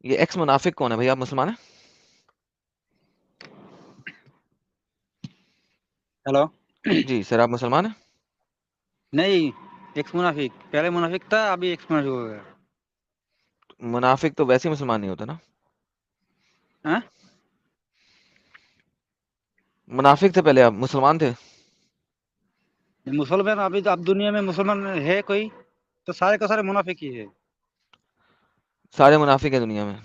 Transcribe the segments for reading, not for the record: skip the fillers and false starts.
یہ ایکس منافق کون ہے بھائی؟ آپ مسلمان ہیں؟ ہیلو جی سر، آپ مسلمان ہیں؟ نہیں، ایکس منافق پہلے منافق تھا، ابھی ایکس منافق ہو گیا. منافق تو ویسے ہی مسلمان نہیں ہوتا نا. ہاں؟ منافق تھے پہلے، آپ مسلمان تھے. مسلمان ابھی تو اب دنیا میں مسلمان ہے کوئی تو سارے کا سارے منافق ہی ہے. سارے منافق ہیں دنیا میں.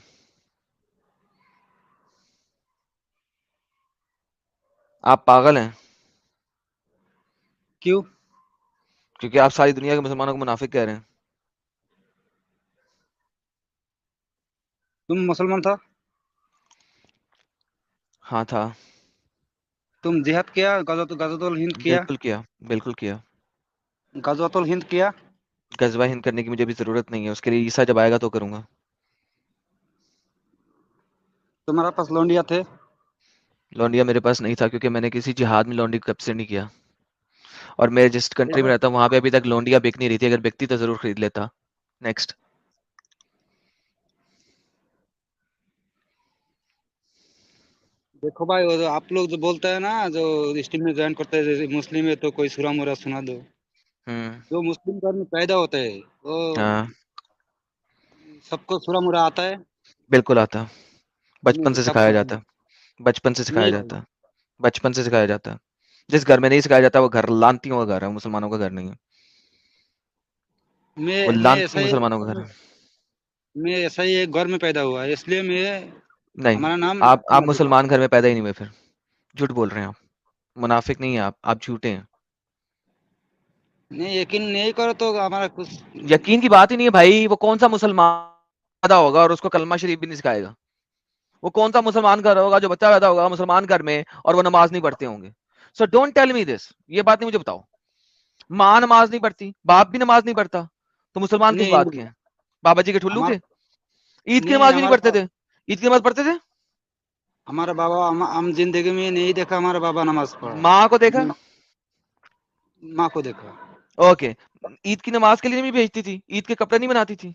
آپ پاگل ہیں کیوں؟ کیونکہ آپ ساری دنیا کے مسلمانوں کو منافق کہہ رہے ہیں. تم مسلمان تھا؟ ہاں تھا. تم جہاد کیا؟ غزوۃ الہند کیا؟ بالکل کیا، بالکل کیا. غزوۃ الہند کیا؟ غزوہ ہند کرنے کی مجھے بھی ضرورت نہیں ہے، اس کے لیے عیسیٰ جب آئے گا تو کروں گا. تمہارا پاس لونڈیا تھے؟ لونڈیا میرے پاس نہیں تھا، کیونکہ میں نے کسی جہاد میں لونڈی کب سے نہیں کیا. اور میں جس کنٹری میں رہتا ہوں وہاں پہ ابھی تک لونڈیا بک نہیں رہی تھی. اگر بکتی تو ضرور خرید لیتا. نیکسٹ. دیکھو بھائی، وہ جو آپ لوگ جو بولتے ہیں نا، جو اسٹیم میں جوائن کرتے ہیں، جیسے مسلم ہے تو کوئی سورہ مورہ سنا دو. جو مسلم گھر میں پیدا ہوتا ہے وہ ہاں سب کو سورہ مورہ آتا ہے؟ بالکل آتا. بچپن نہیں، سے سب سکھایا کو جاتا. بچپن سے سکھایا نہیں بھائی. جاتا. بچپن سے سکھایا جاتا. جس گھر میں نہیں سکھایا جاتا وہ گھر لانتیوں کا گھر ہے، مسلمانوں کا گھر نہیں ہے. وہ میں لانتی ایسا ہی مسلمانوں کا گھر ہے. ایک گھر میں پیدا ہوا ہے، اس لیے میں نہیں، ہمارا نام آپ منافق ہے. مسلمان گھر میں پیدا ہی نہیں ہوئے. پھر جھوٹ بول رہے ہیں آپ. منافق نہیں ہیں آپ جھوٹے ہیں. نہیں، یقین نہیں کرو تو ہمارا کچھ. یقین کی بات ہی نہیں ہے بھائی. وہ کون سا مسلمان پیدا ہوگا اور اس کو کلمہ شریف بھی نہیں سکھائے گا؟ وہ کون سا مسلمان گھر ہوگا جو بچہ پیدا ہوگا مسلمان گھر میں اور وہ نماز نہیں پڑھتے ہوں گے؟ سو ڈونٹ ٹیل می دس. یہ بات نہیں مجھے بتاؤ. ماں نماز نہیں پڑھتی، باپ بھی نماز نہیں پڑھتا، تو مسلمان کس بات نہیں کے ہیں؟ بابا جی کے ٹھلو ہمارا کے؟ عید کی نہیں نماز بھی نہیں پڑھتے ہمارا تھے. عید کی نماز پڑھتے تھے؟ ہمارا بابا، ہم زندگی میں نہیں دیکھا ہمارا بابا نماز پڑھا. ماں کو دیکھا؟ ماں کو دیکھا. اوکے. عید کی نماز کے لیے نہیں بھیجتی تھی؟ عید کے کپڑے نہیں بناتی تھی؟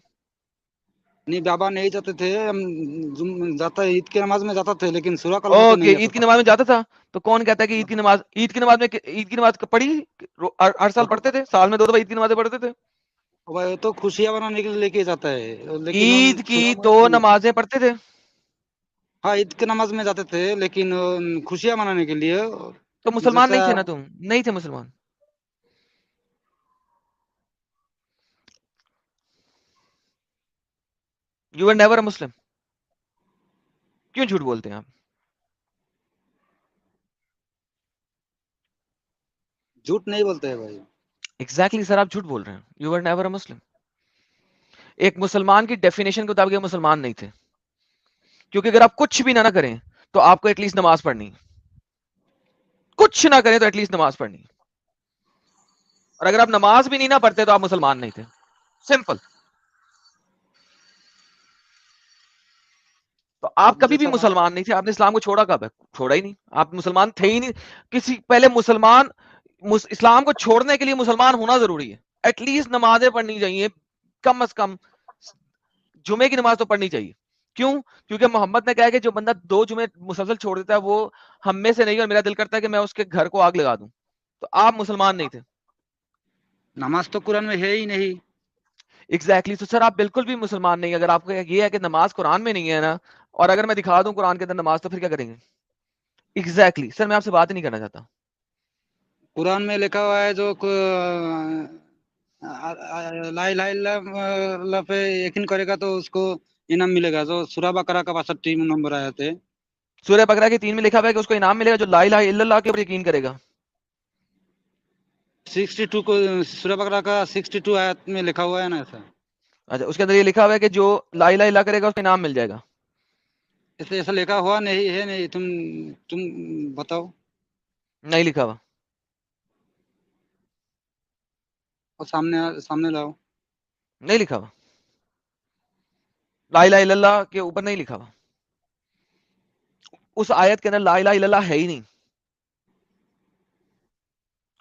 نہیں، بابا نہیں جاتے تھے. ہم عید کی نماز میں جاتا تھے لیکن سورہ کلمہ تو اوکے. نہیں آتا عید کی تھا. نماز میں جاتا تھا. تو کون کہتا ہے کہ عید کی نماز پڑھی؟ ہر سال پڑھتے تھے، سال میں 2 دفعہ عید کی نمازیں پڑھتے تھے. وہ تو خوشیاں منانے کے لیے لے کے جاتا ہے، لیکن ہم عید کی سورہ 2 میں. نمازیں پڑھتے تھے. ہاں، عید کی نماز میں جاتے تھے لیکن خوشیاں منانے کے لیے. تو مسلمان جیسا نہیں تھے نا؟ تم نہیں تھے مسلمان. یو ور نیور اے مسلم. کیوں جھوٹ بولتے ہیں آپ؟ جھوٹ نہیں بولتے ہیں بھائی. ایگزیکٹلی سر، آپ جھوٹ بول رہے ہیں. یو ور نیور اے مسلم. ایک مسلمان کی ڈیفینیشن کے مطابق مسلمان نہیں تھے. کیونکہ اگر آپ کچھ بھی نہ کریں تو آپ کو ایٹ لیسٹ نماز پڑھنی. کچھ نہ کریں تو ایٹ لیسٹ نماز پڑھنی. اور اگر آپ نماز بھی نہیں نہ پڑھتے تو آپ مسلمان نہیں تھے. سمپل. تو آپ اب کبھی بھی جیسا مسلمان نہیں تھے. آپ نے اسلام کو چھوڑا کب ہے؟ چھوڑا ہی نہیں. آپ مسلمان تھے ہی نہیں. کسی پہلے مسلمان اسلام کو چھوڑنے کے لیے مسلمان ہونا ضروری ہے. ایٹ لیسٹ نمازیں پڑھنی چاہیے کم از کم. جمعے کی نماز تو پڑھنی چاہیے. کیوں؟ کیونکہ محمد نے کہا کہ جو بندہ 2 جمعے مسلسل چھوڑ دیتا ہے وہ ہم میں سے نہیں. اور میرا دل کرتا ہے کہ میں اس کے گھر کو آگ لگا دوں. تو آپ مسلمان نہیں تھے. نماز تو قرآن میں ہے ہی نہیں. ایگزیکٹلی. تو سر آپ بالکل بھی مسلمان نہیں. اگر آپ کو یہ ہے کہ نماز قرآن میں نہیں ہے نا، اور اگر میں دکھا دوں قرآن کے اندر نماز، تو پھر کیا کریں گے؟ ایگزیکٹلی سر، میں آپ سے بات ہی نہیں کرنا چاہتا. قرآن میں لکھا ہوا ہے جو لا الہ الا اللہ پہ یقین کرے گا تو اس کو انعام ملے گا. جو سورہ بقرہ کا 62 نمبر آیت ہے. سورہ بقرہ کی 3 میں لکھا ہوا ہے کہ اس کو انعام ملے گا جو لا الہ الا اللہ کے اوپر یقین کرے گا. 62 کو سورہ بقرہ کا 62 آیت میں لکھا ہوا ہے نا ایسا. اچھا، اس کے اندر یہ لکھا ہوا ہے کہ جو لا الہ الا اللہ کرے گا اس کو انعام مل جائے گا. ایسا لکھا ہوا نہیں ہے. نہیں، تم بتاؤ. نہیں لکھا ہوا. اور سامنے لاؤ. نہیں لکھا ہوا. لا الہ الا اللہ کے اوپر نہیں لکھا ہوا. اس آیت کے اندر لا الہ الا اللہ ہے ہی نہیں.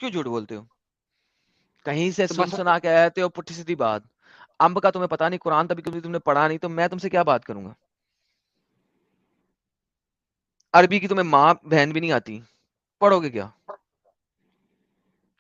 کیوں جھوٹ بولتے ہو؟ کہیں سے تو سن بس سنا کے آتے ہو پٹھی سیدھی بات. امب کا تمہیں پتا نہیں، قرآن تبھی کبھی تم نے پڑھا نہیں، تو میں تم سے کیا بات کروں گا؟ عربی کی تمہیں ماں بہن بھی نہیں آتی, پڑھو گے کیا؟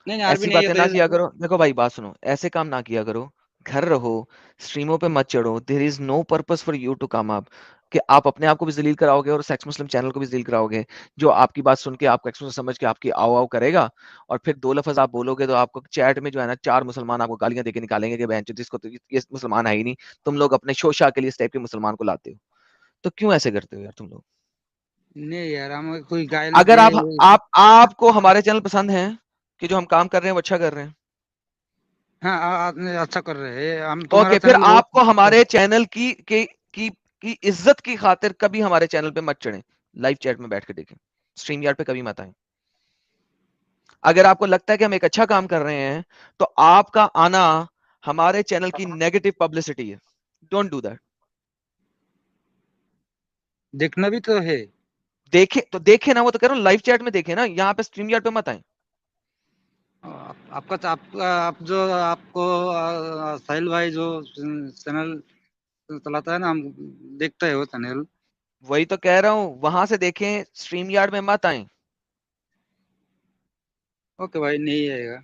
نہیں عربی ایسی نہیں باتیں نہ کیا کرو. دیکھو بھائی بات سنو, ایسے کام نہ کیا کرو, گھر رہو, اسٹریموں پہ مت چڑھو. There is no purpose for you to come up, کہ آپ اپنے آپ کو بھی ذلیل کراؤ گے اور سیکس مسلم چینل کو بھی ذلیل کراؤ گے, جو آپ کی بات سن کے آپ کو ایکس مسلم سمجھ کے آپ کی آؤ آؤ کرے گا, اور پھر دو لفظ آپ بولو گے تو آپ کو چیٹ میں جو ہے نا 4 مسلمان آپ کو گالیاں دے کے نکالیں گے کہ بہن جس کو تو یہ مسلمان ہے ہی نہیں, تم لوگ اپنے شوشا کے لیے اس ٹائپ کے مسلمان کو لاتے ہو, تو کیوں ایسے کرتے ہو یار تم لوگ؟ نہیں یار ہم کوئی گالی اگر دے. آپ کو ہمارے چینل پسند ہیں کہ جو ہم کام کر رہے ہیں وہ اچھا کر رہے ہیں, ہاں آپ نے اچھا کر رہے ہیں, ہم تمہارا اوکے, پھر چینل آپ کو ہمارے چینل کی عزت کی خاطر کبھی ہمارے چینل پہ مت چڑھیں, لائیو چیٹ میں بیٹھ کے دیکھیں, اسٹریم یارڈ پہ کبھی مت آئیں. اگر آپ کو لگتا ہے کہ ہم ایک اچھا کام کر رہے ہیں تو آپ کا آنا ہمارے چینل کی نیگیٹو پبلسٹی ہے. Don't do that. دیکھنا بھی تو ہے. دیکھیں نا, وہ تو کہہ رہا ہوں لائیو چیٹ میں دیکھیں نا, یہاں پہ اسٹریم یارڈ پہ مت آئیں. آپ کو ساحل بھائی جو چینل چلاتا ہے نا, ہم دیکھتا ہے وہ چینل. وہی تو کہہ رہا ہوں, وہاں سے دیکھیں, اسٹریم یارڈ میں مت آئیں. اوکے بھائی, نہیں آئے گا.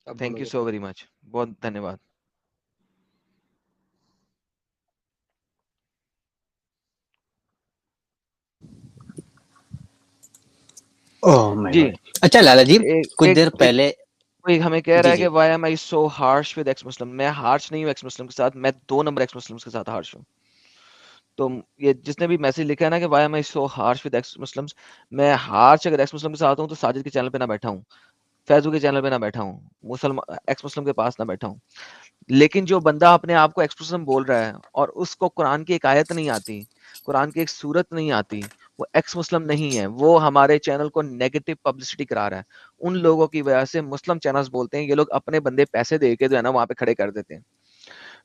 Thank you so very much, بہت دھنیہ واد. جی اچھا لالا جی, کچھ دیر ایک پہلے کوئی ہمیں کہہ رہا جی ہے جی کہ why am I so harsh with ex Muslim. میں ہارش نہیں ہوں ایکس مسلم کے ساتھ, میں 2 نمبر ایکس مسلم کے ساتھ ہارش ہوں. تو یہ جس نے بھی میسج لکھا ہے نا کہ why am I so harsh with ex Muslim, میں ہارش اگر ایکس مسلم کے ساتھ ہوں تو ساجد کے چینل پہ نہ بیٹھا ہوں, فیضو کے چینل پہ نہ بیٹھا ہوں, ایکس مسلم کے پاس نہ بیٹھا ہوں. لیکن جو بندہ اپنے آپ کو ایکس مسلم بول رہا ہے اور اس کو قرآن کی ایک آیت نہیں آتی, قرآن کی ایک سورت نہیں آتی, وہ ایکس مسلم نہیں ہے, وہ ہمارے چینل کو نیگیٹو پبلسٹی کرا رہا ہے. ان لوگوں کی وجہ سے مسلم چینلز بولتے ہیں یہ لوگ اپنے بندے پیسے دے کے جو ہے نا وہاں پہ کھڑے کر دیتے ہیں.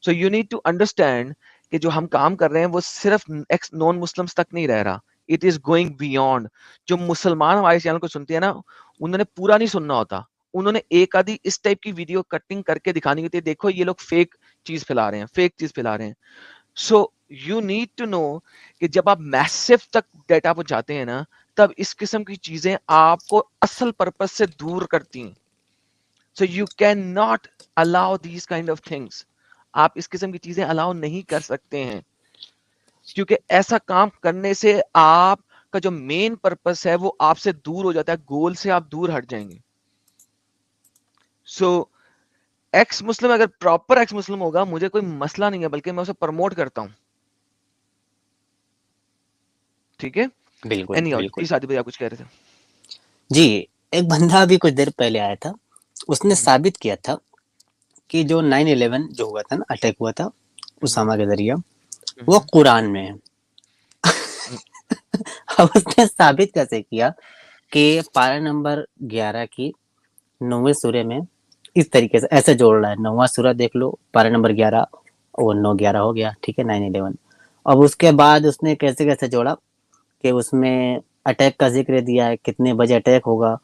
So you need to understand کہ جو ہم کام کر رہے ہیں وہ صرف نان مسلمس تک نہیں رہ رہا, اٹ از گوئنگ بیونڈ. جو مسلمان ہمارے چینل کو سنتے ہیں نا, انہوں نے پورا نہیں سننا ہوتا, انہوں نے ایک آدھی اس ٹائپ کی ویڈیو کٹنگ کر کے دکھانی ہوتی ہے, دیکھو یہ لوگ فیک چیز پھیلا رہے ہیں, فیک چیز پھیلا رہے ہیں. So you need to know کہ جب آپ میسو تک ڈیٹا پہنچاتے ہیں نا, تب اس قسم کی چیزیں آپ کو اصل پرپس سے دور کرتی ہیں. So you can not allow these kind of things. آپ اس قسم کی چیزیں الاؤ نہیں کر سکتے ہیں, کیونکہ ایسا کام کرنے سے آپ کا جو مین پرپس ہے وہ آپ سے دور ہو جاتا ہے, گول سے آپ دور ہٹ جائیں گے. سو ایکس مسلم اگر پراپر ایکس مسلم ہوگا, مجھے کوئی مسئلہ نہیں ہے, بلکہ میں اسے پروموٹ کرتا ہوں. ٹھیک ہے, بالکل بالکل. جی ساتھی بھائی آپ کچھ کہہ رہے تھے. جی, ایک بندہ ابھی کچھ دیر پہلے آیا تھا, اس نے ثابت کیا تھا کہ جو 9/11 جو ہوا تھا نا, اٹیک ہوا تھا اسامہ کے ذریعہ, وہ قرآن میں ہے. اب اس نے ثابت کیسے کیا کہ پارہ نمبر 11 کی 9ویں سورے میں اس طریقے سے ایسے جوڑ رہا ہے, 9واں سورہ دیکھ لو, پارہ نمبر 11 اور 9/11 ہو گیا, ٹھیک ہے, 9/11. اب اس کے بعد اس نے کیسے کیسے جوڑا کہ اس میں اٹیک کا ذکر دیا ہے, کتنے بجے اٹیک ہوگا,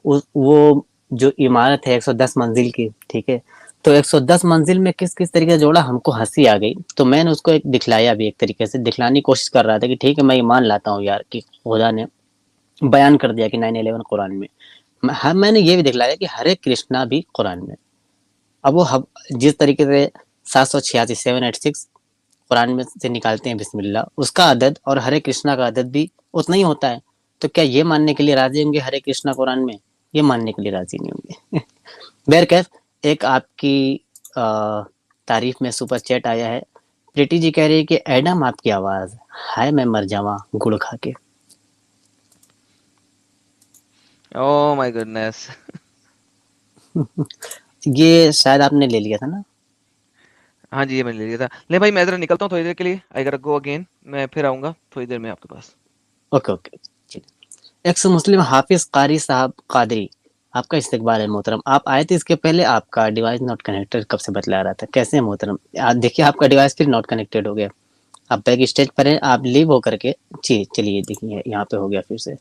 وہ جو عمارت ہے 110 منزل کی, ٹھیک ہے, تو 110 منزل میں کس کس طریقے سے جوڑا, ہم کو ہنسی آ گئی. تو میں نے اس کو ایک دکھلایا بھی, ایک طریقے سے دکھلانے کی کوشش کر رہا تھا کہ ٹھیک ہے میں ایمان لاتا ہوں یار کہ خدا نے بیان کر دیا کہ 9/11 قرآن میں. میں نے یہ بھی دکھلایا کہ ہرے کرشنا بھی قرآن میں. اب وہ جس طریقے سے 786 786 قرآن میں سے نکالتے ہیں بسم اللہ, اس کا عدد اور ہرے کرشنا کا عدد بھی اتنا ہی ہوتا ہے. تو کیا یہ ماننے کے لیے راضی ہوں گے ہرے کرشنا قرآن میں؟ یہ ماننے کے لیے راضی نہیں ہوں گے. بہرکیف, ایک آپ کی تعریف میں سپر چیٹ آیا ہے, پریٹی جی کہہ رہی ہے کہ ایڈم آپ کی آواز ہائے میں مر جاواں گڑ کھا کے. او مائی گڈنس. یہ شاید آپ نے لے لیا تھا نا. ہاں جی, یہ میں نے لے لیا تھا. لے بھائی میں ذرا نکلتا ہوں تھوڑی دیر کے لیے, آئی گاٹ گو اگین, میں پھر آؤں گا تھوڑی دیر میں آپ کے پاس. Okay okay. ایکس مسلم حافظ قاری صاحب قادری, آپ کا استقبال ہے محترم. آپ آئے تھے اس کے پہلے, آپ کا ڈیوائس ناٹ کنیکٹڈ کب سے بتلا رہا تھا, کیسے ہیں محترم؟ دیکھیے آپ کا ڈیوائس پھر ناٹ کنیکٹڈ ہو گیا, آپ بیک اسٹیج پر ہیں, آپ لیو ہو کر کے جی چلیے دیکھیے یہاں پہ ہو گیا پھر سے.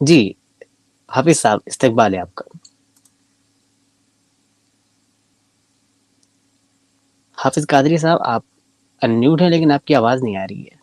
جی حافظ صاحب استقبال ہے آپ کا. حافظ قادری صاحب آپ انمیوٹ ہیں لیکن آپ کی آواز نہیں آ رہی ہے.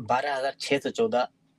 12614।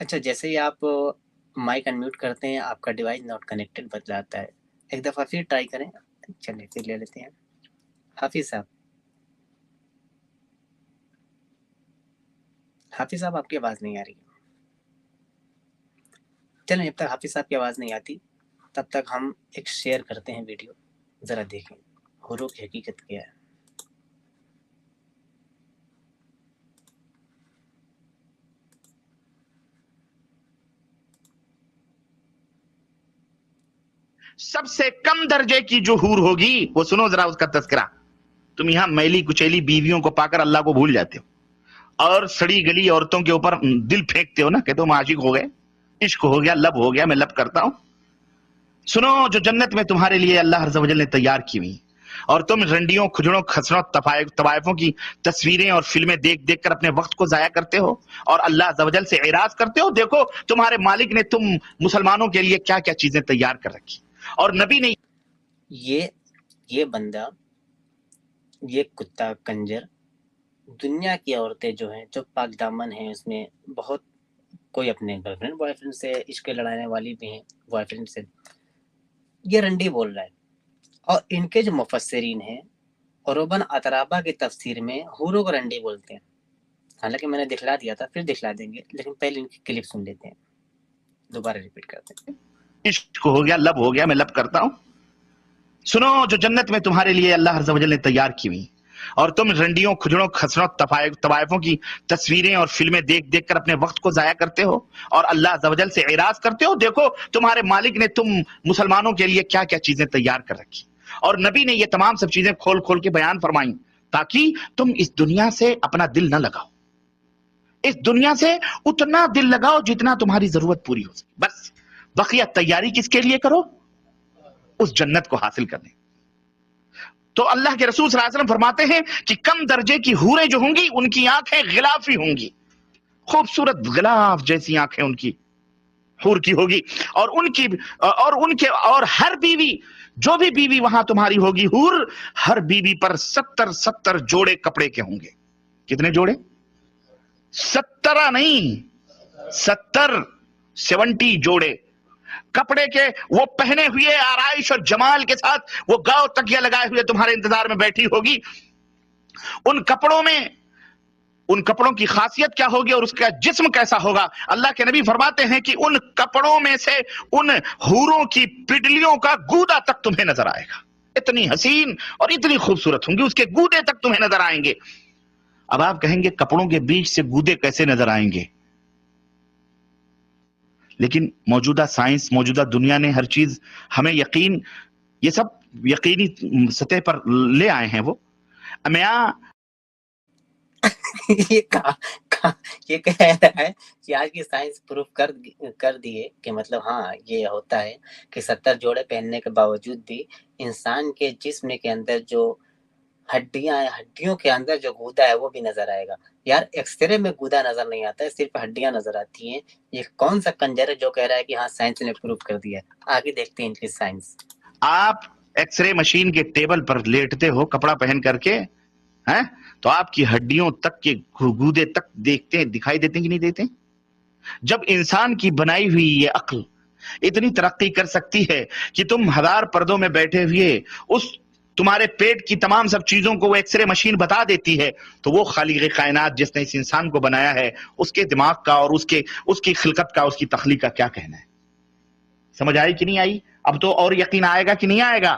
اچھا جیسے ہی آپ مائک انمیوٹ کرتے ہیں آپ کا ڈیوائس ناٹ کنیکٹڈ بتلاتا ہے، ایک دفعہ پھر ٹرائی کریں. چلیے پھر لے لیتے ہیں حافظ صاحب. حافظ صاحب آپ کی آواز نہیں آ رہی. چلیں جب تک حافظ صاحب کی آواز نہیں آتی تب تک ہم ایک شیئر کرتے ہیں ویڈیو، ذرا دیکھیں حروف کی حقیقت کیا ہے. سب سے کم درجے کی جو حور ہوگی وہ سنو ذرا اس کا تذکرہ. تم یہاں میلی کچیلی بیویوں کو پا کر اللہ کو بھول جاتے ہو اور سڑی گلی عورتوں کے اوپر دل پھینکتے ہو نا کہ تم عاشق ہو گئے، عشق ہو گیا، لب ہو گیا، میں لب کرتا ہوں. سنو جو جنت میں تمہارے لیے اللہ عز و جل نے تیار کی ہوئی اور تم رنڈیوں کھجڑوں کھسڑوں طوائفوں کی تصویریں اور فلمیں دیکھ دیکھ کر اپنے وقت کو ضائع کرتے ہو اور اللہ عز و جل سے اعراض کرتے ہو، دیکھو تمہارے مالک نے تم مسلمانوں کے لیے کیا کیا چیزیں تیار کر رکھی اور نبی نے یہ بندہ، یہ کتا کنجر، دنیا کی عورتیں جو ہیں جو پاک دامن ہیں، اس میں بہت کوئی اپنے گرل فرینڈ بوائے فرینڈ سے عشق لڑانے والی بھی ہیں، بوائے فرینڈ سے، یہ رنڈی بول رہا ہے. اور ان کے جو مفسرین ہیں عروبن اترابا کی تفسیر میں حوروں کو رنڈی بولتے ہیں. حالانکہ میں نے دکھلا دیا تھا، پھر دکھلا دیں گے، لیکن پہلے ان کی کلپ سن لیتے ہیں، دوبارہ ریپیٹ کرتے ہیں. عشق ہو گیا، لب ہو گیا، میں لب کرتا ہوں. سنو جو جنت میں تمہارے لیے اللہ عز و جل نے تیار کی ہوئی اور تم رنڈیوں کھجڑوں کھسڑوں طوائفوں کی تصویریں اور فلمیں دیکھ دیکھ کر اپنے وقت کو ضائع کرتے ہو اور اللہ عز و جل سے اعراض کرتے ہو، دیکھو تمہارے مالک نے تم مسلمانوں کے لیے کیا کیا چیزیں تیار کر رکھی اور نبی نے یہ تمام سب چیزیں کھول کھول کے بیان فرمائیں تاکہ تم اس دنیا سے اپنا دل نہ لگاؤ، اس دنیا سے اتنا دل لگاؤ جتنا تمہاری ضرورت پوری ہو سکے، بس بقیہ تیاری کس کے لیے کرو؟ اس جنت کو حاصل کرنے. تو اللہ کے رسول صلی اللہ علیہ وسلم فرماتے ہیں کہ کم درجے کی حوریں جو ہوں گی ان کی آنکھیں غلافی ہوں گی، خوبصورت غلاف جیسی آنکھیں ان کی حور کی ہوگی اور اور ہر بیوی، جو بھی بیوی وہاں تمہاری ہوگی حور، ہر بیوی پر 70 جوڑے کپڑے کے ہوں گے. کتنے جوڑے؟ 70 نہیں، 70 جوڑے کپڑے کے، وہ پہنے ہوئے آرائش اور جمال کے ساتھ وہ گاؤ تکیہ لگائے ہوئے تمہارے انتظار میں بیٹھی ہوگی. ان کپڑوں کی خاصیت کیا ہوگی اور اس کا جسم کیسا ہوگا؟ اللہ کے نبی فرماتے ہیں کہ ان کپڑوں میں سے ان حوروں کی پڈلیوں کا گودا تک تمہیں نظر آئے گا. اتنی حسین اور اتنی خوبصورت ہوں گی، اس کے گودے تک تمہیں نظر آئیں گے. اب آپ کہیں گے کپڑوں کے بیچ سے گودے کیسے نظر آئیں گے؟ لیکن موجودہ سائنس، موجودہ دنیا نے ہر چیز ہمیں یہ سب یقینی سطح پر لے آئے ہیں. وہ یہ کہہ رہا ہے کہ آج کی سائنس پروف کر دیے کہ مطلب ہاں یہ ہوتا ہے کہ 70 جوڑے پہننے کے باوجود بھی انسان کے جسم کے اندر جو ہڈیوں کے اندر جو گودا ہے وہ بھی نظر آئے گا. یار ایکس رے میں گودا نظر نہیں آتا ہے، صرف ہڈیاں نظر آتی ہیں. یہ کون سا کنجر ہے جو کہہ رہا ہے کہ ہاں سائنس نے پروف کر دیا؟ آگے دیکھتے ہیں ان کی سائنس. آپ ایکس رے مشین کے ٹیبل پر لیٹتے ہو کپڑا پہن کر کے، تو آپ کی ہڈیوں تک کے گودے تک دکھائی دیتے کہ نہیں دیتے؟ جب انسان کی بنائی ہوئی یہ عقل اتنی ترقی کر سکتی ہے کہ تم 1000 پردوں میں بیٹھے ہوئے اس تمہارے پیٹ کی تمام سب چیزوں کو وہ ایکس رے مشین بتا دیتی ہے، تو وہ خالق کائنات جس نے اس انسان کو بنایا ہے، اس کے دماغ کا اور اس کی خلقت کا، اس کی تخلیق کا کیا کہنا ہے؟ سمجھ آئی کہ نہیں آئی؟ اب تو اور یقین آئے گا کہ نہیں آئے گا؟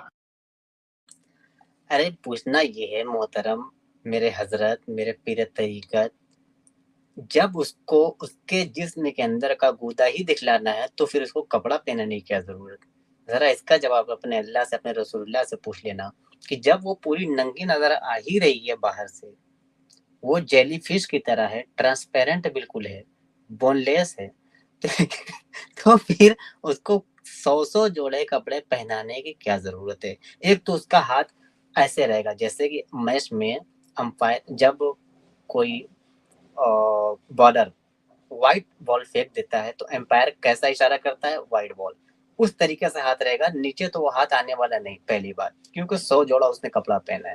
ارے پوچھنا یہ ہے محترم میرے حضرت، میرے پیر طریقت، جب اس کو اس کے جسم کے اندر کا گودا ہی دکھلانا ہے تو پھر اس کو کپڑا پہننے کی کیا ضرورت؟ ذرا اس کا جواب اپنے اللہ سے، اپنے رسول اللہ سے پوچھ لینا کہ جب وہ پوری ننگی نظر آ ہی رہی ہے باہر سے، وہ جیلی فش کی طرح ہے، ٹرانسپیرنٹ بالکل ہے، بون لیس ہے، تو پھر اس کو 100 جوڑے کپڑے پہنانے کی کیا ضرورت ہے؟ ایک تو اس کا ہاتھ ایسے رہے گا جیسے کہ میچ میں امپائر جب کوئی بالر وائٹ بال پھینک دیتا ہے تو امپائر کیسا اشارہ کرتا ہے؟ White ball. اس طریقے سے ہاتھ رہے گا، نیچے تو وہ ہاتھ آنے والا نہیں پہلی بات، کیونکہ 100 جوڑا اس نے کپڑا پہنا ہے.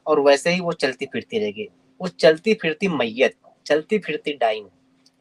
اور ویسے ہی وہ چلتی پھرتی رہے گی، وہ چلتی پھرتی میت، چلتی پھرتی ڈائنگ.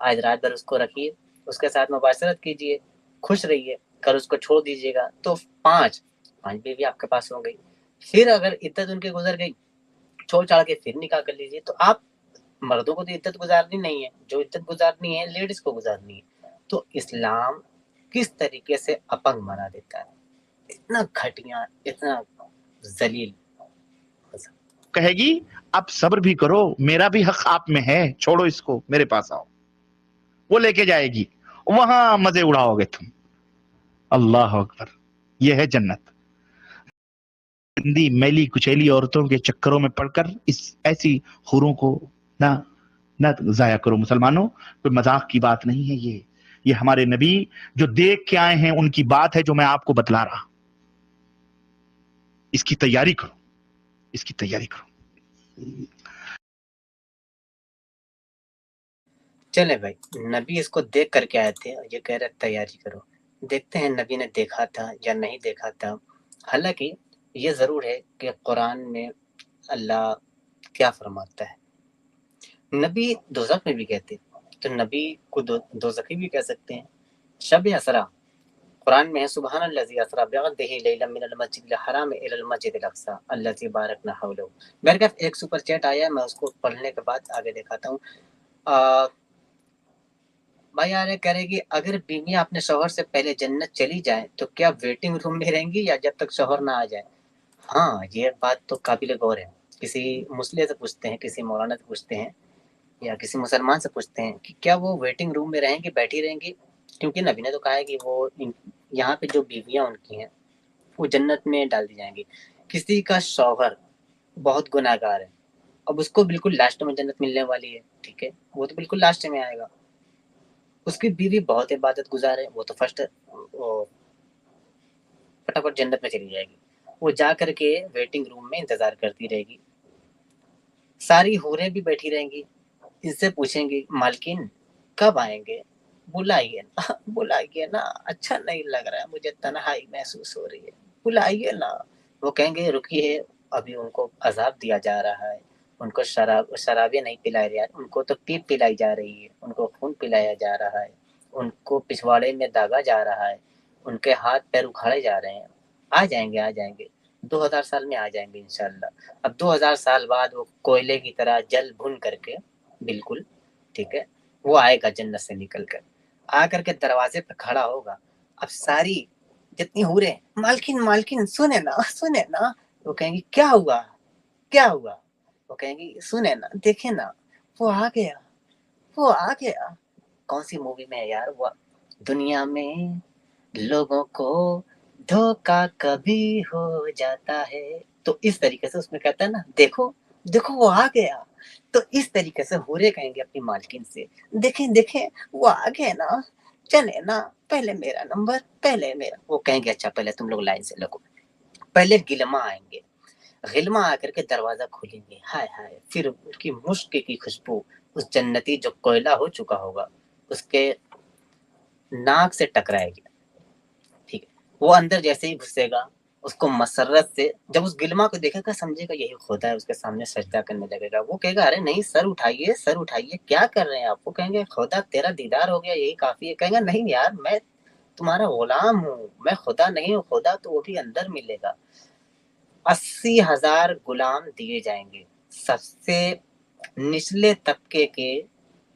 آج رات بھر اس کو رکھیے، اس کے ساتھ مباشرت کیجیے، خوش رہیے، کل اس کو چھوڑ دیجیے گا تو پانچ بیوی آپ کے پاس ہو گئی. پھر اگر عدت ان کی گزر گئی، چھوڑ چھاڑ کے پھر نکاح کر لیجیے. تو آپ مردوں کو تو عدت گزارنی نہیں ہے، جو عدت گزارنی ہے لیڈیز کو گزارنی ہے. تو اسلام کس طریقے سے اپنگ بنا دیتا ہے، اتنا گھٹیا، اتنا ذلیل. کہے گی اب صبر بھی کرو، میرا بھی حق آپ میں ہے، چھوڑو اس کو، میرے پاس آؤ. وہ لے کے جائے گی، وہاں مزے اڑاؤ گے تم. اللہ اکبر. یہ ہے جنت. گندی میلی کچیلی عورتوں کے چکروں میں پڑ کر اس ایسی حوروں کو نہ ضائع کرو مسلمانوں. کوئی مذاق کی بات نہیں ہے. یہ ہمارے نبی جو دیکھ کے آئے ہیں ان کی بات ہے جو میں آپ کو بتلا رہا. اس کی تیاری کرو، اس کی تیاری کرو. چلے بھائی، نبی اس کو دیکھ کر کے آئے تھے اور یہ کہہ رہے تیاری کرو. دیکھتے ہیں نبی نے دیکھا تھا یا نہیں دیکھا تھا. حالانکہ یہ ضرور ہے کہ قرآن میں اللہ کیا فرماتا ہے. نبی دوزخ میں بھی کہتے تو نبی کو دوزخی بھی کہہ سکتے ہیں. شب اسرا قرآن میں ہے سبحان الذی اسرا بعبدہ لیلا من المسجد الحرام الی المسجد الاقصی الذی بارکنا حولہ. میرے پاس ایک سپر چیٹ آیا ہے، میں اس کو پڑھنے کے بعد آگے دکھاتا ہوں. بھائی آ رہے کہہ رہے کہ اگر بیویاں اپنے شوہر سے پہلے جنت چلی جائیں تو کیا ویٹنگ روم میں رہیں گی یا جب تک شوہر نہ آ جائے؟ ہاں یہ بات تو قابل غور ہے. کسی مسلح سے پوچھتے ہیں، کسی مولانا سے پوچھتے ہیں یا کسی مسلمان سے پوچھتے ہیں کہ کیا وہ ویٹنگ روم میں رہیں گی، بیٹھی رہیں گی؟ کیونکہ نبی نے تو کہا ہے کہ وہ یہاں پہ جو بیویاں ان کی ہیں وہ جنت میں ڈال دی جائیں گی. کسی کا شوہر بہت گناہ گار ہے، اب اس کو بالکل لاسٹ میں جنت ملنے والی ہے، ٹھیک ہے، وہ تو بالکل لاسٹ میں آئے گا. اس کی بیوی بہت عبادت گزار ہے، وہ تو فٹافٹ جنت میں چلی جائے گی. وہ جا کر کے ویٹنگ روم میں انتظار کرتی رہے گی. ساری حوریں بھی بیٹھی رہیں گی، ان سے پوچھیں گی مالکین کب آئیں گے، بلائیے نا، اچھا نہیں لگ رہا ہے، مجھے تنہائی محسوس ہو رہی ہے، بلائیے نا. وہ کہیں گے رکیے، ابھی ان کو عذاب دیا جا رہا ہے، ان کو شرابیں نہیں پلائی رہی، ان کو تو پیپ پلائی جا رہی ہے، ان کو خون پلایا جا رہا ہے، ان کو پچھواڑے میں داغا جا رہا ہے، ان کے ہاتھ پیر اکھاڑے جا رہے ہیں. آ جائیں گے 2000 سال میں آ جائیں گے انشاءاللہ. اب 2000 سال بعد وہ کوئلے کی طرح جل بھن کر کے بالکل ٹھیک ہے وہ آئے گا جنت سے نکل کر، آ کر کے دروازے پہ کھڑا ہوگا. اب ساری جتنی حوریں مالکین سنے نا. وہ کہیں گی کیا ہوا. وہ کہیں گی سنے نا، دیکھیں نا، وہ آ گیا. کون سی مووی میں ہے یار وہ؟ دنیا میں لوگوں کو دھوکا کبھی ہو جاتا ہے. تو اس طریقے سے اس میں کہتا ہے نا دیکھو وہ آ گیا. تو اس طریقے سے حوریں کہیں گے اپنی مالکین سے دیکھیں وہ آ گئے نا، چلے نا، پہلے میرا نمبر، پہلے میرا. وہ کہیں گے اچھا پہلے تم لوگ لائن سے لگو. پہلے گلما آئیں گے، غلما آ کر کے دروازہ کھولیں گے، ہائے پھر ان کی مشک کی خوشبو اس جنتی جو کوئلہ ہو چکا ہوگا اس کے ناک سے ٹکرائے گی. ٹھیک ہے، وہ اندر جیسے ہی گھسے گا اس کو مسرت سے جب اس گلما کو دیکھے گا سمجھے گا یہی خدا ہے، اس کے سامنے سجدہ کرنے لگے گا. وہ کہے گا ارے نہیں، سر اٹھائیے، کیا کر رہے ہیں آپ؟ وہ کہیں گے خدا تیرا دیدار ہو گیا یہی کافی ہے. کہیں گا نہیں یار، میں تمہارا غلام ہوں، میں خدا نہیں ہوں. خدا تو وہ بھی اندر ملے گا. 80,000 غلام دیے جائیں گے سب سے نچلے طبقے کے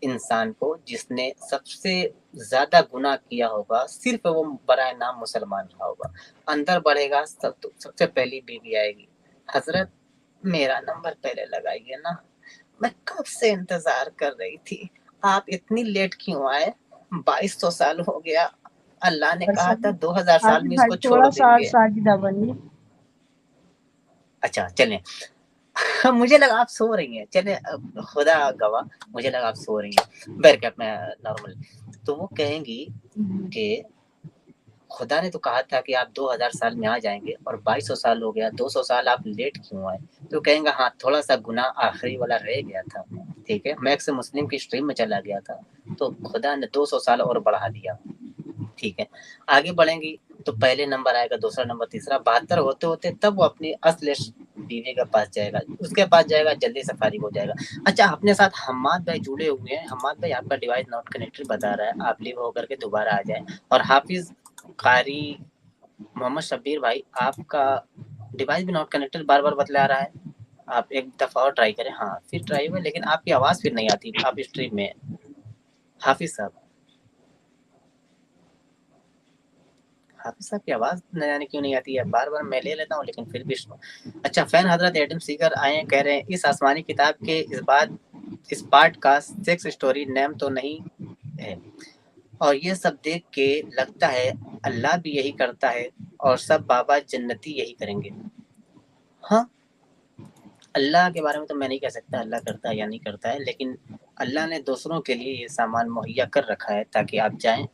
انسان کو، جس نے سب سے زیادہ گناہ کیا ہوگا، صرف وہ برائے نام مسلمان رہا ہوگا. اندر بڑھے گا، سب سے پہلی بیوی آئے گی، حضرت میرا نمبر پہلے لگائیے نا، میں کب سے انتظار کر رہی تھی، آپ اتنی لیٹ کیوں آئے، 2200 سال ہو گیا، اللہ نے کہا تھا 2000 سال میں اس کو چھوڑ دیں گے. ساجدہ بنی. اچھا چلیں، مجھے لگا آپ سو رہی ہیں، چلیں خدا گواہ مجھے لگا آپ سو رہی ہیں، بیرکٹ میں نارمل. تو وہ کہیں گی کہ خدا نے تو کہا تھا کہ آپ 2000 سال میں آ جائیں گے اور 2200 سال ہو گیا، 200 سال آپ لیٹ کیوں آئے؟ تو کہیں گا ہاں تھوڑا سا گناہ آخری والا رہ گیا تھا، ٹھیک ہے، میں ایک سے مسلم کی اسٹریم میں چلا گیا تھا تو خدا نے 200 سال اور بڑھا دیا. ٹھیک ہے، آگے بڑھیں گی تو پہلے نمبر آئے گا، دوسرا نمبر، تیسرا، 72 ہوتے ہوتے تب وہ اپنی اصل بیوی کے پاس جائے گا, اس کے پاس جائے گا, جلدی سے فارغ ہو جائے گا. اچھا, اپنے ساتھ حماد بھائی جڑے ہوئے ہیں. حماد بھائی آپ کا ڈیوائس ناٹ کنیکٹڈ بتا رہا ہے, آپ لیو ہو کر کے دوبارہ آ جائیں. اور حافظ قاری محمد شبیر بھائی, آپ کا ڈیوائس بھی ناٹ کنیکٹڈ بار بار بتلا رہا ہے, آپ ایک دفعہ اور ٹرائی کریں. ہاں پھر ٹرائی ہوئے, لیکن آپ کی آواز پھر نہیں آتی, آپ اسٹریم میں. حافظ صاحب, حافظ صاحب کی آواز نہ جانے کیوں نہیں آتی ہے, بار بار میں لے لیتا ہوں لیکن پھر بھی. اچھا, فین حضرت ایڈم سیکر آئے ہیں, کہہ رہے ہیں اس آسمانی کتاب کے اس پارٹ کا سیکس سٹوری نیم تو نہیں ہے, اور یہ سب دیکھ کے لگتا ہے اللہ بھی یہی کرتا ہے اور سب بابا جنتی یہی کریں گے. ہاں, اللہ کے بارے میں تو میں نہیں کہہ سکتا اللہ کرتا ہے یا نہیں کرتا ہے, لیکن اللہ نے دوسروں کے لیے یہ سامان مہیا کر رکھا ہے تاکہ آپ جائیں,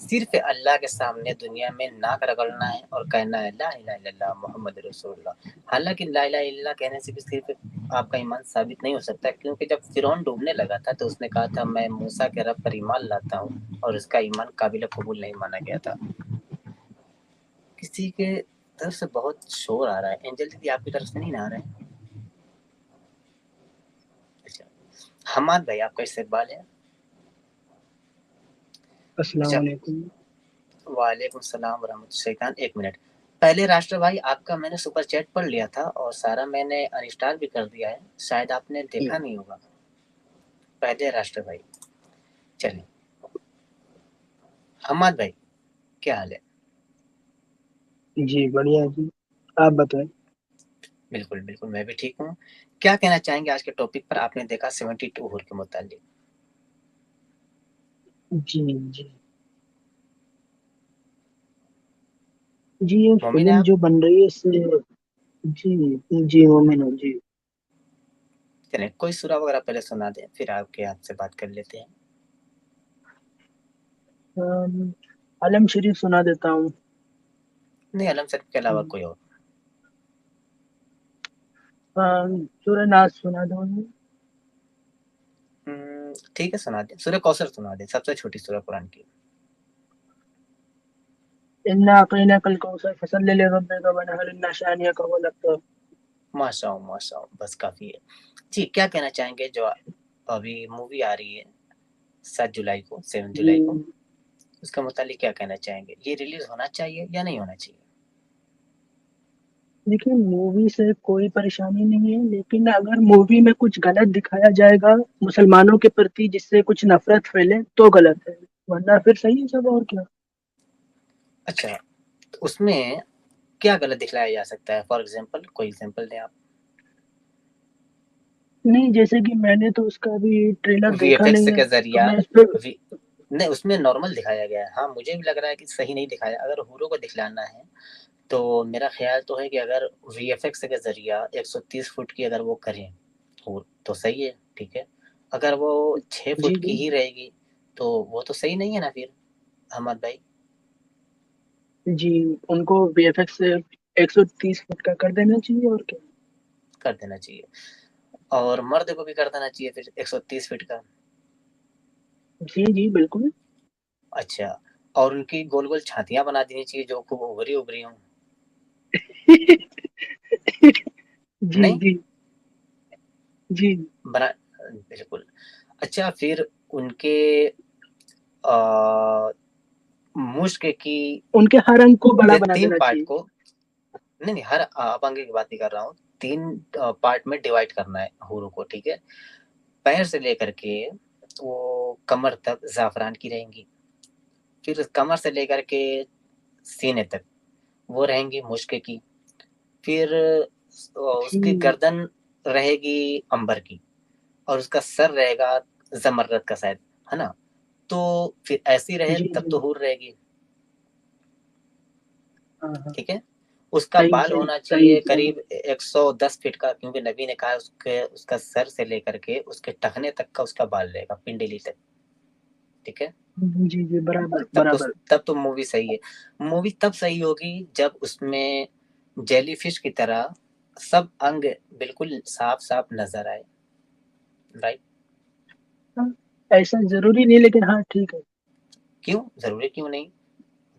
صرف اللہ کے سامنے دنیا میں ناک رگڑنا ہے اور کہنا ہے لا الہ الا اللہ محمد رسول اللہ. حالانکہ لا الہ الا اللہ کہنے سے بھی صرف آپ کا ایمان ثابت نہیں ہو سکتا, کیونکہ جب فرعون ڈوبنے لگا تھا تو اس نے کہا تھا میں موسیٰ کے رب پر ایمان لاتا ہوں, اور اس کا ایمان قابل قبول نہیں مانا گیا تھا. کسی کے طرف سے بہت شور آ رہا ہے. اینجل دیدی آپ کی طرف سے نہیں آ رہا ہے؟ اچھا, حماد بھائی آپ کا استقبال ہے. السلام علیکم. وعلیکم السلام ورحمۃ اللہ. شیطان, ایک منٹ پہلے راشٹر بھائی, آپ کا میں نے سپر چیٹ پڑھ لیا تھا اور سارا میں نے انسٹال بھی کر دیا ہے, شاید آپ نے دیکھا نہیں ہوگا. پہلے راشٹر بھائی, چلیں. حماد بھائی کیا حال ہے؟ جی بڑھیا جی, آپ بتائیں. بالکل بالکل, میں بھی ٹھیک ہوں. کیا کہنا چاہیں گے آج کے ٹاپک پر؟ آپ نے دیکھا 72 ہور کے متعلق. جی جی جی, یہ مومن ہے فلم آپ؟ جو بن رہی ہے اس سے, جی جی مومن ہوں جی. چلیں, کوئی سورہ وغیرہ پہلے سنا دیں, پھر آپ سے بات کر لیتے ہیں. علم شریف سنا دیتا ہوں. نہیں, علم شریف کے علاوہ کوئی اور. سورہ ناس سنا دوں. ٹھیک ہے, سنا دیں. سورہ کوثر سنا دیں, سب سے چھوٹی سورہ قرآن کی. انا اعطیناک الکوثر فصلی لربک وانحر ان شانئک هو الابتر. ماشاء اللہ, بس کافی ہے. جی, کیا کہنا چاہیں گے جو ابھی مووی آ رہی ہے 7 جولائی کو, 7 جی جولائی کو, اس کا متعلق کیا کہنا چاہیں گے؟ یہ ریلیز ہونا چاہیے یا نہیں ہونا چاہیے؟ دیکھیے, مووی سے کوئی پریشانی نہیں ہے, لیکن اگر مووی میں کچھ غلط دکھایا جائے گا مسلمانوں کے پرتی جس سے کچھ نفرت پھیلے تو غلط ہے, ورنہ پھر صحیح ہے سب. اور کیا. اچھا, تو اس میں کیا غلط دکھلایا جا سکتا ہے؟ فار ایگزامپل کوئی ایگزامپل دیں آپ. نہیں, جیسے کہ میں نے تو اس کا بھی ٹریلر وی ایف دیکھا ایکس نہیں ہے, کے تو ذریعہ میں اس پہ نہیں, اس میں نارمل دکھایا گیا ہے. ہاں, مجھے بھی لگ رہا ہے کہ صحیح نہیں دکھایا. اگر ہورو کو دکھلانا ہے تو میرا خیال تو ہے کہ اگر وی ایف ایکس کے ذریعہ 130 فٹ کی اگر وہ کریں تو صحیح ہے, ٹھیک ہے. اگر وہ 6 جی فٹ جی کی ہی رہے گی تو وہ تو صحیح نہیں ہے نا پھر, احمد بھائی. جی, ان کو وی ایف ایکس سے 130 فٹ کا کر دینا چاہیے. اور کیا. کر دینا چاہیے, اور مرد کو بھی کر دینا چاہیے پھر 130 فٹ کا. جی جی بالکل. اچھا, اور ان کی گول گول چھاتیاں بنا دینی چاہیے جو خوب ابری ابری ہوں. جی نہیں جی جی بنا, بالکل. اچھا, پھر ان کے مشک کی ان کے ہر انگ کو بڑا بنا 3 دینا پارٹ چاہیے. کو, نہیں ہر آپ انگے کی بات نہیں کر رہا ہوں, 3 پارٹ میں ڈیوائڈ کرنا ہے ہورو کو, ٹھیک ہے. پیر سے لے کر کے وہ کمر تک زعفران کی رہیں گی, پھر کمر سے لے کر کے سینے تک وہ رہیں گی مشک کی, پھر اس کی جی گردن رہے گی امبر کی, اور اس کا سر رہے گا زمرد کا شاید, ہے نا. تو پھر ایسی رہے جی تب جی تو حور رہے گی, ہاں ہاں, ٹھیک ہے. اس کا صحیح بال صحیح ہونا صحیح چاہیے صحیح. قریب 110 فٹ کا, کیونکہ نبی نے کہا اس کا سر سے لے کر کے اس کے ٹخنے تک کا اس کا بال رہے گا, پنڈلی تک, ٹھیک ہے. جی جی برابر تب برابر. تو مووی صحیح ہے. مووی تب صحیح ہوگی جب اس میں جیلی فش کی طرح سب انگ بالکل صاف صاف نظر آئے, رائٹ. ایسا ضروری نہیں, لیکن ہاں ٹھیک ہے. کیوں ضروری کیوں نہیں؟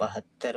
72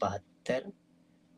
72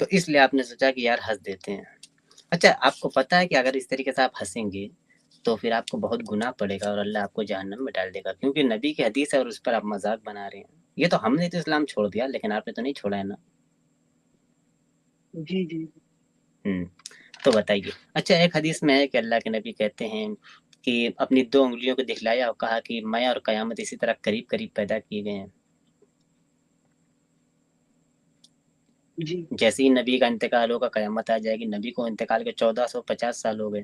تو اس لیے آپ نے سوچا کہ یار ہنس دیتے ہیں. اچھا آپ کو پتا ہے کہ اگر اس طریقے سے آپ ہنسیں گے تو پھر آپ کو بہت گناہ پڑے گا اور اللہ آپ کو جہنم میں ڈال دے گا، کیونکہ نبی کی حدیث ہے اور اس پر آپ مذاق بنا رہے ہیں. یہ تو ہم نے تو اسلام چھوڑ دیا، لیکن آپ نے تو نہیں چھوڑا ہے نا. جی جی تو بتائیے. اچھا ایک حدیث میں ہے کہ اللہ کے نبی کہتے ہیں کہ اپنی 2 انگلیوں کو دکھلایا اور کہا کہ میں اور قیامت اسی طرح قریب قریب پیدا کیے گئے ہیں. جی جیسے ہی نبی کا انتقال ہوگا قیامت آ جائے گی. نبی کو انتقال کے 1450 سال ہو گئے.